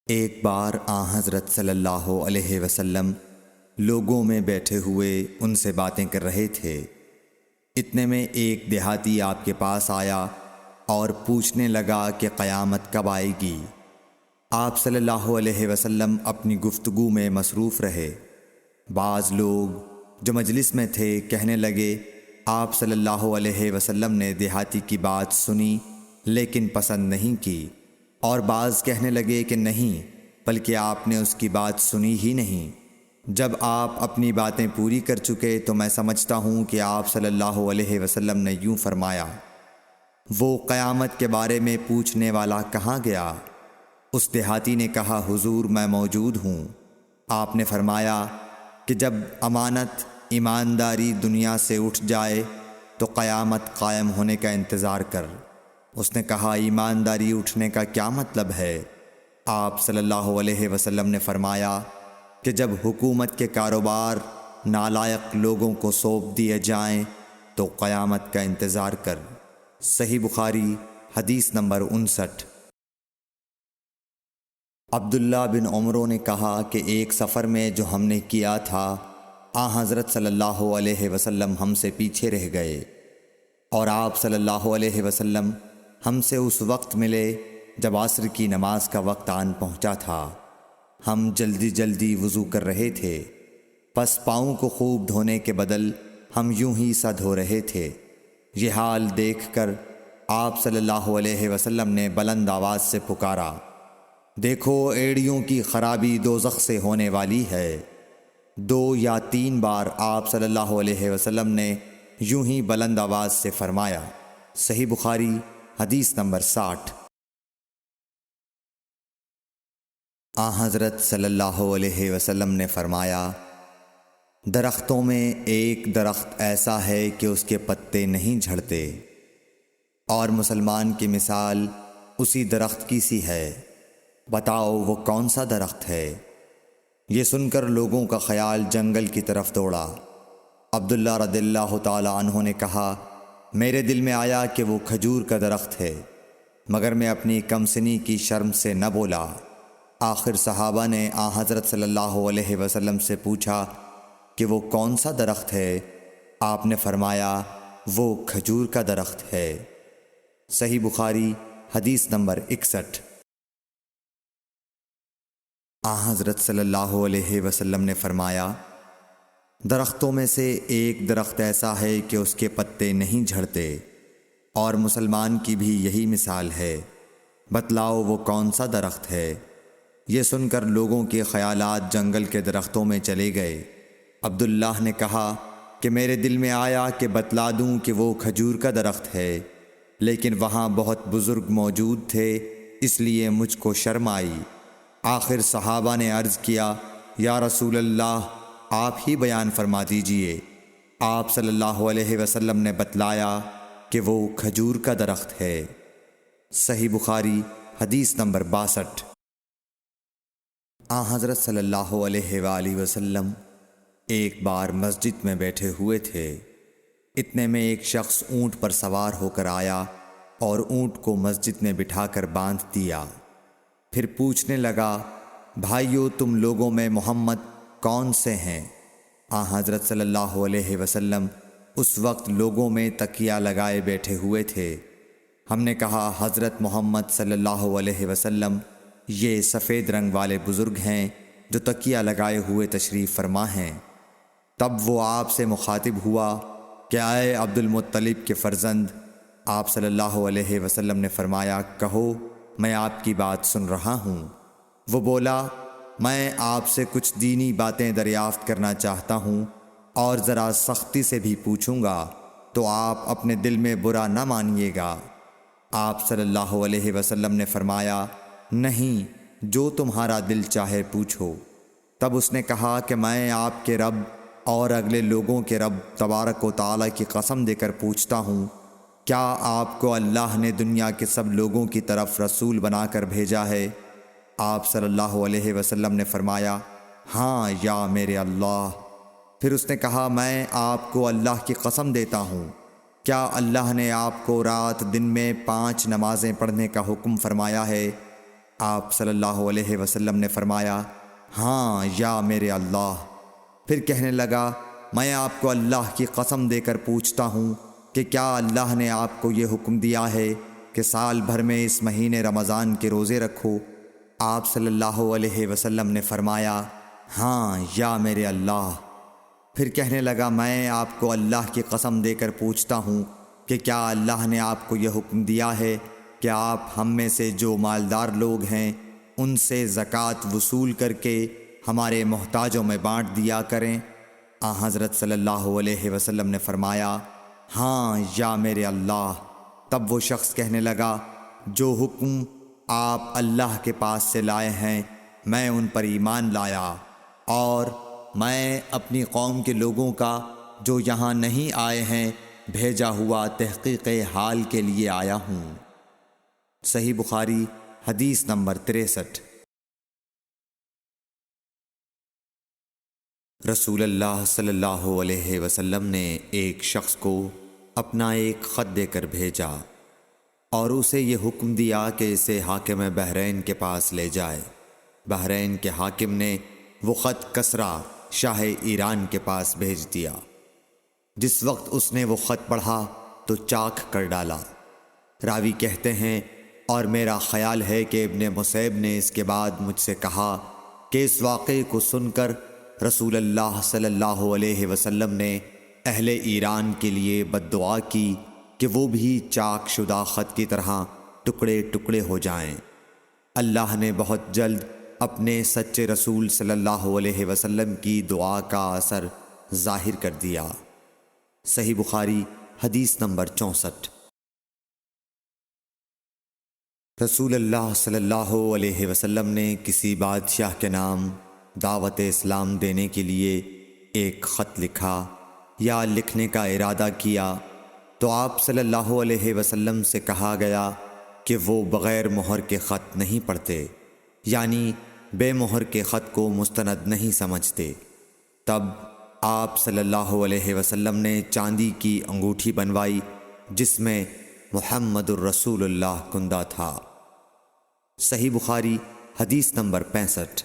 ایک بار حضرت صلی اللہ علیہ وسلم لوگوں میں بیٹھے ہوئے ان سے باتیں کر رہے تھے۔ اتنے میں ایک دیہاتی آپ کے پاس آیا اور پوچھنے لگا کہ قیامت کب آئے گی۔ آپ صلی اللہ علیہ وسلم اپنی گفتگو میں مصروف رہے۔ بعض لوگ جو مجلس میں تھے کہنے لگے، آپ صلی اللہ علیہ وسلم نے دیہاتی کی بات سنی لیکن پسند نہیں کی، اور بعض کہنے لگے کہ نہیں، بلکہ آپ نے اس کی بات سنی ہی نہیں۔ جب آپ اپنی باتیں پوری کر چکے تو میں سمجھتا ہوں کہ آپ صلی اللہ علیہ وسلم نے یوں فرمایا، وہ قیامت کے بارے میں پوچھنے والا کہاں گیا؟ اس دیہاتی نے کہا، حضور میں موجود ہوں۔ آپ نے فرمایا کہ جب امانت ایمانداری دنیا سے اٹھ جائے تو قیامت قائم ہونے کا انتظار کر۔ اس نے کہا، ایمانداری اٹھنے کا کیا مطلب ہے؟ آپ صلی اللہ علیہ وسلم نے فرمایا کہ جب حکومت کے کاروبار نالائق لوگوں کو سونپ دیے جائیں تو قیامت کا انتظار کر۔ صحیح بخاری حدیث نمبر 59۔ عبداللہ بن عمرو نے کہا کہ ایک سفر میں جو ہم نے کیا تھا، حضرت صلی اللہ علیہ وسلم ہم سے پیچھے رہ گئے، اور آپ صلی اللہ علیہ وسلم ہم سے اس وقت ملے جب عصر کی نماز کا وقت آن پہنچا تھا۔ ہم جلدی جلدی وضو کر رہے تھے، پس پاؤں کو خوب دھونے کے بدل ہم یوں ہی سا دھو رہے تھے۔ یہ حال دیکھ کر آپ صلی اللہ علیہ وسلم نے بلند آواز سے پکارا، دیکھو ایڑیوں کی خرابی دوزخ سے ہونے والی ہے۔ 2 یا 3 بار آپ صلی اللہ علیہ وسلم نے یوں ہی بلند آواز سے فرمایا۔ صحیح بخاری حدیث نمبر 60۔ حضرت صلی اللہ علیہ وسلم نے فرمایا، درختوں میں ایک درخت ایسا ہے کہ اس کے پتے نہیں جھڑتے، اور مسلمان کی مثال اسی درخت کی سی ہے، بتاؤ وہ کون سا درخت ہے؟ یہ سن کر لوگوں کا خیال جنگل کی طرف دوڑا۔ عبداللہ رضی اللہ تعالی عنہ نے کہا، میرے دل میں آیا کہ وہ کھجور کا درخت ہے، مگر میں اپنی کم سنی کی شرم سے نہ بولا۔ آخر صحابہ نے حضرت صلی اللہ علیہ وسلم سے پوچھا کہ وہ کون سا درخت ہے؟ آپ نے فرمایا، وہ کھجور کا درخت ہے۔ صحیح بخاری حدیث نمبر 61۔ حضرت صلی اللہ علیہ وسلم نے فرمایا، درختوں میں سے ایک درخت ایسا ہے کہ اس کے پتے نہیں جھڑتے، اور مسلمان کی بھی یہی مثال ہے، بتلاؤ وہ کون سا درخت ہے؟ یہ سن کر لوگوں کے خیالات جنگل کے درختوں میں چلے گئے۔ عبداللہ نے کہا کہ میرے دل میں آیا کہ بتلا دوں کہ وہ کھجور کا درخت ہے، لیکن وہاں بہت بزرگ موجود تھے، اس لیے مجھ کو شرم آئی۔ آخر صحابہ نے عرض کیا، یا رسول اللہ، آپ ہی بیان فرما دیجئے۔ آپ صلی اللہ علیہ وسلم نے بتلایا کہ وہ کھجور کا درخت ہے۔ صحیح بخاری حدیث نمبر 62۔ حضرت صلی اللہ علیہ وآلہ وسلم ایک بار مسجد میں بیٹھے ہوئے تھے۔ اتنے میں ایک شخص اونٹ پر سوار ہو کر آیا اور اونٹ کو مسجد میں بٹھا کر باندھ دیا۔ پھر پوچھنے لگا، بھائیو تم لوگوں میں محمد کون سے ہیں؟ حضرت صلی اللہ علیہ وسلم اس وقت لوگوں میں تکیہ لگائے بیٹھے ہوئے تھے۔ ہم نے کہا، حضرت محمد صلی اللہ علیہ وسلم یہ سفید رنگ والے بزرگ ہیں جو تکیہ لگائے ہوئے تشریف فرما ہیں۔ تب وہ آپ سے مخاطب ہوا کہ اے عبد المطلب کے فرزند۔ آپ صلی اللہ علیہ وسلم نے فرمایا، کہو میں آپ کی بات سن رہا ہوں۔ وہ بولا، میں آپ سے کچھ دینی باتیں دریافت کرنا چاہتا ہوں، اور ذرا سختی سے بھی پوچھوں گا تو آپ اپنے دل میں برا نہ مانیے گا۔ آپ صلی اللہ علیہ وسلم نے فرمایا، نہیں، جو تمہارا دل چاہے پوچھو۔ تب اس نے کہا کہ میں آپ کے رب اور اگلے لوگوں کے رب تبارک و تعالی کی قسم دے کر پوچھتا ہوں، کیا آپ کو اللہ نے دنیا کے سب لوگوں کی طرف رسول بنا کر بھیجا ہے؟ آپ صلی اللہ علیہ وسلم نے فرمایا، ہاں یا میرے اللہ۔ پھر اس نے کہا، میں آپ کو اللہ کی قسم دیتا ہوں، کیا اللہ نے آپ کو رات دن میں 5 نمازیں پڑھنے کا حکم فرمایا ہے؟ آپ صلی اللہ علیہ وسلم نے فرمایا، ہاں یا میرے اللہ۔ پھر کہنے لگا، میں آپ کو اللہ کی قسم دے کر پوچھتا ہوں کہ کیا اللہ نے آپ کو یہ حکم دیا ہے کہ سال بھر میں اس مہینے رمضان کے روزے رکھو؟ آپ صلی اللہ علیہ وسلم نے فرمایا، ہاں یا میرے اللہ۔ پھر کہنے لگا، میں آپ کو اللہ کی قسم دے کر پوچھتا ہوں کہ کیا اللہ نے آپ کو یہ حکم دیا ہے کہ آپ ہم میں سے جو مالدار لوگ ہیں ان سے زکوٰۃ وصول کر کے ہمارے محتاجوں میں بانٹ دیا کریں؟ حضرت صلی اللہ علیہ وسلم نے فرمایا، ہاں یا میرے اللہ۔ تب وہ شخص کہنے لگا، جو حکم آپ اللہ کے پاس سے لائے ہیں میں ان پر ایمان لایا، اور میں اپنی قوم کے لوگوں کا جو یہاں نہیں آئے ہیں بھیجا ہوا تحقیق حال کے لیے آیا ہوں۔ صحیح بخاری حدیث نمبر 63۔ رسول اللہ صلی اللہ علیہ وسلم نے ایک شخص کو اپنا ایک خط دے کر بھیجا اور اسے یہ حکم دیا کہ اسے حاکم بحرین کے پاس لے جائے۔ بحرین کے حاکم نے وہ خط کسریٰ شاہ ایران کے پاس بھیج دیا۔ جس وقت اس نے وہ خط پڑھا تو چاک کر ڈالا۔ راوی کہتے ہیں، اور میرا خیال ہے کہ ابن مسیب نے اس کے بعد مجھ سے کہا کہ اس واقعے کو سن کر رسول اللہ صلی اللہ علیہ وسلم نے اہل ایران کے لیے بد دعا کی کہ وہ بھی چاک شدہ خط کی طرح ٹکڑے ٹکڑے ہو جائیں۔ اللہ نے بہت جلد اپنے سچے رسول صلی اللہ علیہ وسلم کی دعا کا اثر ظاہر کر دیا۔ صحیح بخاری حدیث نمبر 64۔ رسول اللہ صلی اللہ علیہ وسلم نے کسی بادشاہ کے نام دعوت اسلام دینے کے لیے ایک خط لکھا یا لکھنے کا ارادہ کیا تو آپ صلی اللہ علیہ وسلم سے کہا گیا کہ وہ بغیر مہر کے خط نہیں پڑھتے، یعنی بے مہر کے خط کو مستند نہیں سمجھتے۔ تب آپ صلی اللہ علیہ وسلم نے چاندی کی انگوٹھی بنوائی جس میں محمد الرسول اللہ کندہ تھا۔ صحیح بخاری حدیث نمبر 65۔